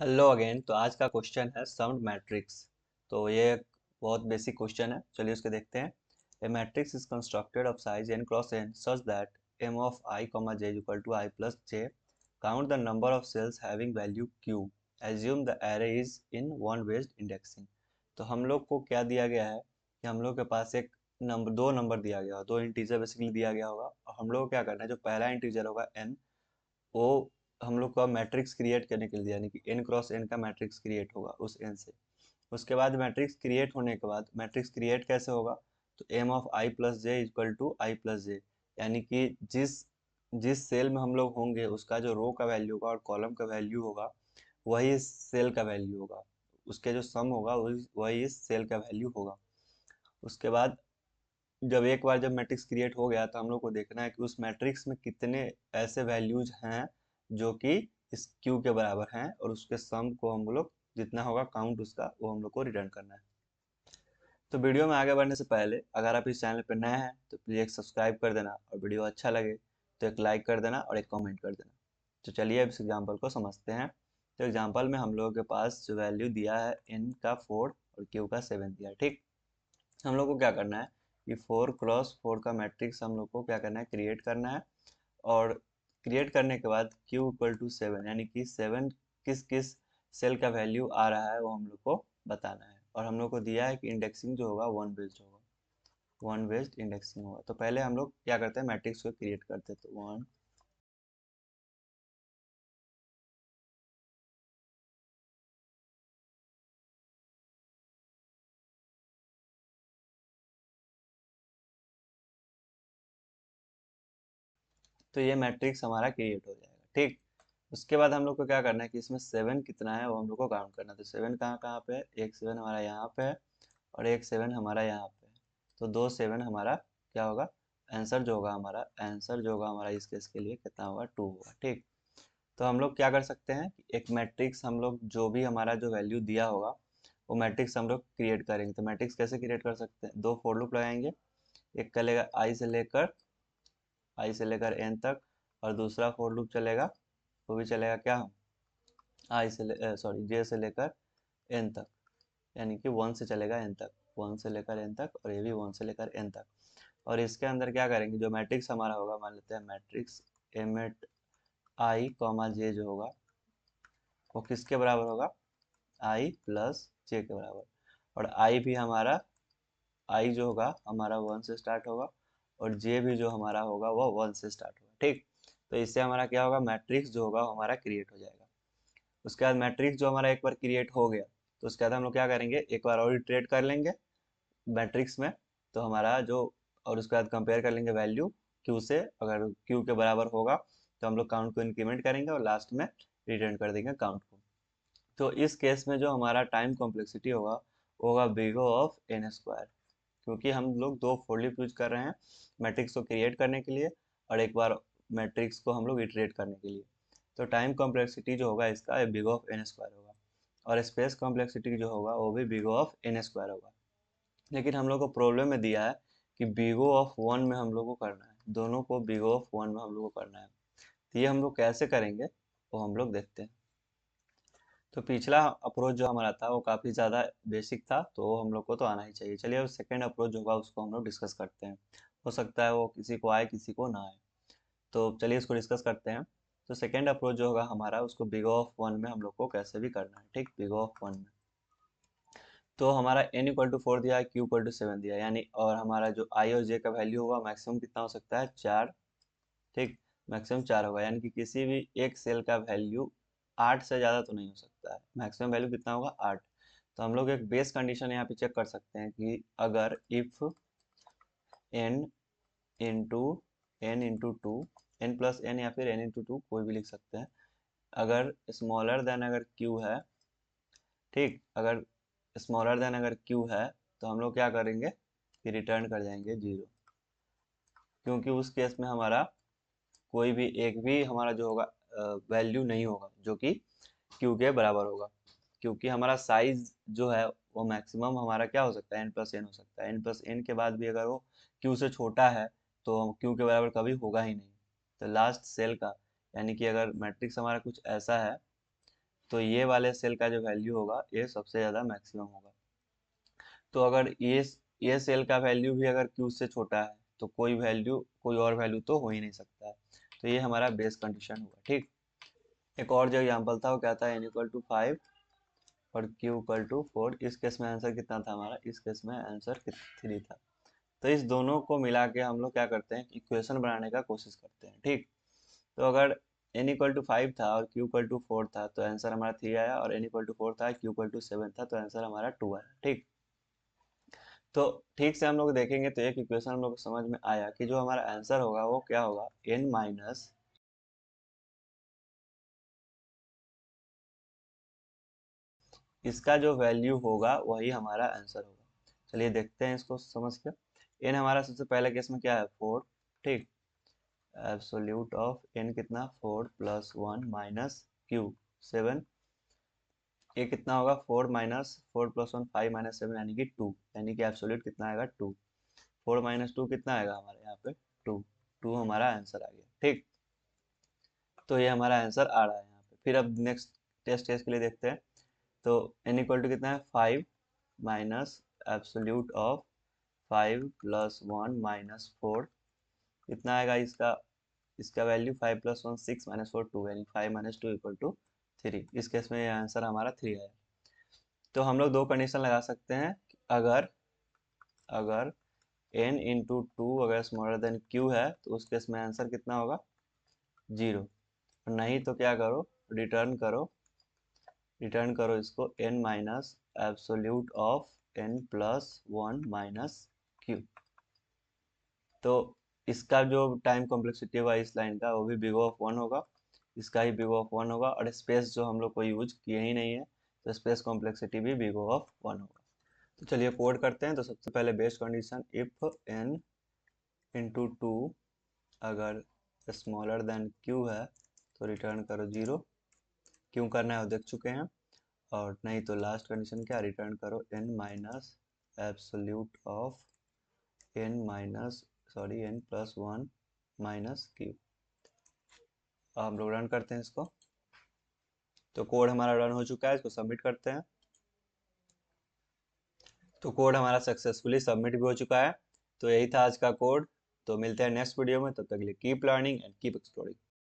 Hello again. तो आज का क्वेश्चन है समड मैट्रिक्स। तो ये एक बहुत बेसिक क्वेश्चन है, चलिए उसके देखते हैं। A matrix is constructed of size n cross n such that m of I, j equal to I plus j। Count the number of cells having value q। Assume the array is in one based indexing. तो हम लोग को क्या दिया गया है कि हम लोग के पास एक नंबर, दो नंबर दिया गया होगा, दो इंटीजर बेसिकली दिया गया होगा, और हम लोग को क्या करना है, जो पहला इंटीजर होगा n, वो हम लोग का मैट्रिक्स क्रिएट करने के लिए, यानी कि n क्रॉस n का मैट्रिक्स क्रिएट होगा उस n से। उसके बाद मैट्रिक्स क्रिएट होने के बाद मैट्रिक्स क्रिएट कैसे होगा, तो m of I plus J equal to I plus J, यानी कि जिस जिस सेल में हम लोग होंगे उसका जो रो का वैल्यू होगा और कॉलम का वैल्यू होगा वही इस सेल का वैल्यू होगा, उसके जो सम होगा वही वही इस सेल का वैल्यू होगा। उसके बाद एक बार जब मैट्रिक्स क्रिएट हो गया तो हम लोग को देखना है कि उस मैट्रिक्स में कितने ऐसे वैल्यूज हैं जो कि इस क्यू के बराबर हैं, और उसके सम को हम लोग जितना होगा काउंट उसका वो हम लोग को रिटर्न करना है। तो वीडियो में आगे बढ़ने से पहले अगर आप इस चैनल पर नए हैं तो प्लीज़ एक सब्सक्राइब कर देना, और वीडियो अच्छा लगे तो एक लाइक कर देना और एक कमेंट कर देना। तो चलिए अब इस एग्जाम्पल को समझते हैं। तो एग्जाम्पल में हम लोगों के पास जो वैल्यू दिया है n का 4 और q का 7 दिया है। ठीक, हम लोग को क्या करना है कि 4 क्रॉस 4 का मैट्रिक्स हम लोग को क्या करना है, क्रिएट करना है। और क्रिएट करने के बाद q इक्वल टू 7, यानी कि 7 किस किस सेल का वैल्यू आ रहा है वो हम लोग को बताना है। और हम लोग को दिया है कि इंडेक्सिंग जो होगा वन बेस्ड होगा, वन बेस्ड इंडेक्सिंग होगा। तो पहले हम लोग क्या करते हैं, मैट्रिक्स को क्रिएट करते हैं। तो वन, तो ये मैट्रिक्स हमारा क्रिएट हो जाएगा। ठीक, उसके बाद हम लोग को क्या करना है कि इसमें 7 कितना है वो हम लोग को काउंट करना है। तो 7 कहाँ कहाँ पे है, एक 7 हमारा यहाँ पे है और एक 7 हमारा यहाँ पे है। तो दो 7 हमारा क्या होगा, आंसर जो होगा हमारा इस केस के लिए कितना होगा, 2 होगा। ठीक, तो हम लोग क्या कर सकते हैं कि एक मैट्रिक्स हम लोग जो भी हमारा जो वैल्यू दिया होगा वो मैट्रिक्स हम लोग क्रिएट करेंगे। तो मैट्रिक्स कैसे क्रिएट कर सकते हैं, दो फॉर लूप लगाएंगे। एक चलेगा आई से लेकर एन तक, और दूसरा फॉर लूप चलेगा, वो भी चलेगा क्या, जे से लेकर एन तक, यानी कि 1 से चलेगा एन तक, 1 से लेकर एन तक, और ये भी 1 से लेकर एन तक। और इसके अंदर क्या करेंगे, जो मैट्रिक्स हमारा होगा, मान लेते हैं मैट्रिक्स एम एट आई कॉमा जे जो होगा वो किसके बराबर होगा, आई प्लस जे के बराबर। और आई भी हमारा, आई जो होगा हमारा 1 से स्टार्ट होगा, और जे भी जो हमारा होगा वो 1 से स्टार्ट होगा। ठीक, तो इससे हमारा क्या होगा, मैट्रिक्स जो होगा वो हमारा क्रिएट हो जाएगा। उसके बाद मैट्रिक्स जो हमारा एक बार क्रिएट हो गया तो उसके बाद हम लोग क्या करेंगे, एक बार और इटरेट कर लेंगे मैट्रिक्स में। तो हमारा जो, और उसके बाद कंपेयर कर लेंगे वैल्यू क्यू से, अगर क्यू के बराबर होगा तो हम लोग काउंट को इंक्रीमेंट करेंगे और लास्ट में रिटर्न कर देंगे काउंट को। तो इस केस में जो हमारा टाइम कॉम्प्लेक्सिटी होगा वो होगा बिग ऑफ एन स्क्वायर, क्योंकि हम लोग दो फॉर लूप यूज कर रहे हैं मैट्रिक्स को क्रिएट करने के लिए और एक बार मैट्रिक्स को हम लोग इटरेट करने के लिए। तो टाइम कॉम्प्लेक्सिटी जो होगा इसका बिग ऑफ एन स्क्वायर होगा, और स्पेस कॉम्प्लेक्सिटी जो होगा वो भी बिग ऑफ एन स्क्वायर होगा। लेकिन हम लोग को प्रॉब्लम में दिया है कि बिगो ऑफ वन में हम लोग को करना है, दोनों को बिगो ऑफ वन में हम लोग को करना है। तो ये हम लोग कैसे करेंगे वो हम लोग देखते हैं। तो पिछला अप्रोच जो हमारा था वो काफ़ी ज़्यादा बेसिक था, तो वो हम लोग को तो आना ही चाहिए। चलिए अब सेकेंड अप्रोच जो होगा उसको हम लोग डिस्कस करते हैं। हो सकता है वो किसी को आए किसी को ना आए, तो चलिए इसको डिस्कस करते हैं। तो सेकेंड अप्रोच जो होगा हमारा, उसको बिग ऑफ वन में हम लोग को कैसे भी करना है। ठीक, बिग ऑफ वन में तो हमारा n इक्वल टू 4 दिया है, q इक्वल टू 7 दिया है, यानी और हमारा जो i और j का वैल्यू होगा मैक्सिमम कितना हो सकता है, 4। ठीक, मैक्सिमम 4 होगा, यानी कि किसी भी एक सेल का वैल्यू 8 से ज़्यादा तो नहीं हो सकता है। मैक्सिमम वैल्यू कितना होगा, 8। तो हम लोग एक बेस कंडीशन यहाँ पे चेक कर सकते हैं कि अगर if n into two, n plus n या फिर n इंटू टू कोई भी लिख सकते हैं, अगर स्मॉलर देन अगर q है, ठीक, अगर स्मॉलर देन अगर q है तो हम लोग क्या करेंगे कि रिटर्न कर जाएंगे 0, क्योंकि उस केस में हमारा कोई भी एक भी हमारा जो होगा वैल्यू नहीं होगा जो कि q के बराबर होगा, क्योंकि हमारा साइज जो है वो मैक्सिमम हमारा क्या हो सकता है, n प्लस एन हो सकता है। n प्लस एन के बाद भी अगर वो q से छोटा है तो q के बराबर कभी होगा ही नहीं। तो लास्ट सेल का, यानी कि अगर मैट्रिक्स हमारा कुछ ऐसा है तो ये वाले सेल का जो वैल्यू होगा ये सबसे ज़्यादा मैक्सिमम होगा। तो अगर ये सेल का वैल्यू भी अगर क्यू से छोटा है तो कोई और वैल्यू तो हो ही नहीं सकता है। तो ये हमारा बेस कंडीशन हुआ। ठीक, एक और जो एग्जाम्पल था वो क्या था, n इक्वल टू 5 और q इक्वल टू 4। इस केस में आंसर कितना था हमारा, इस केस में आंसर 3 था। तो इस दोनों को मिला के हम लोग क्या करते हैं, इक्वेशन बनाने का कोशिश करते हैं। ठीक, तो अगर n इक्वल टू 5 था और q इक्वल टू 4 था तो आंसर हमारा 3 आया, और n इक्वल टू 4 था, q इक्वल टू 7 था, तो आंसर हमारा 2 आया। ठीक, तो ठीक से हम लोग देखेंगे तो एक इक्वेशन हम लोग को समझ में आया कि जो हमारा आंसर होगा वो क्या होगा, n माइनस इसका जो वैल्यू होगा वही हमारा आंसर होगा। चलिए देखते हैं इसको समझ के। n हमारा सबसे पहले केस में क्या है, 4। ठीक, एब्सोल्यूट ऑफ n कितना, 4 प्लस 1 माइनस q 7। ये कितना होगा, 4 माइनस 4 प्लस 1 5 माइनस 7 यानी कि 2, यानी कि एब्सोल्यूट कितना आएगा, 2। 4 माइनस 2 कितना आएगा हमारे यहाँ पे, 2। 2 हमारा आंसर आ गया। ठीक, तो ये हमारा आंसर आ रहा है यहाँ पे। फिर अब नेक्स्ट टेस्ट केस के लिए देखते हैं। तो n इक्वल टू कितना है, 5 minus absolute of 5 plus 1 minus 4 कितना आएगा इसका, इसका वैल्यू 5 प्लस 1 6 माइनस 4 2, यानी 5 माइनस 2 इक्वल टू 3। इस केस में ये आंसर हमारा 3 है। तो हम लोग दो कंडीशन लगा सकते हैं, अगर अगर n इंटू 2 अगर स्मॉलर देन q है तो उस केस में आंसर कितना होगा, 0। नहीं तो क्या करो, रिटर्न करो रिटर्न करो इसको n minus absolute of n plus 1 minus q। तो इसका जो टाइम कॉम्प्लेक्सिटी होगा इस लाइन का वो भी बिग ऑफ 1 होगा, इसका ही बिग ऑफ 1 होगा, और स्पेस जो हम लोग को यूज किए ही नहीं है तो स्पेस कॉम्प्लेक्सिटी भी बिग ऑफ 1 होगा। तो चलिए कोड करते हैं। तो सबसे पहले base condition, if n into 2 अगर स्मॉलर देन q है तो रिटर्न करो 0। क्यों करना है वो देख चुके हैं। और नहीं तो लास्ट कंडीशन क्या, रिटर्न करो n minus absolute of n plus 1 minus q। अब हम लोग रन करते हैं इसको। तो कोड हमारा रन हो चुका है, इसको सबमिट करते हैं। तो कोड हमारा सक्सेसफुली सबमिट भी हो चुका है। तो यही था आज का कोड। तो मिलते हैं नेक्स्ट वीडियो में, तब तक के लिए keep learning and keep exploring.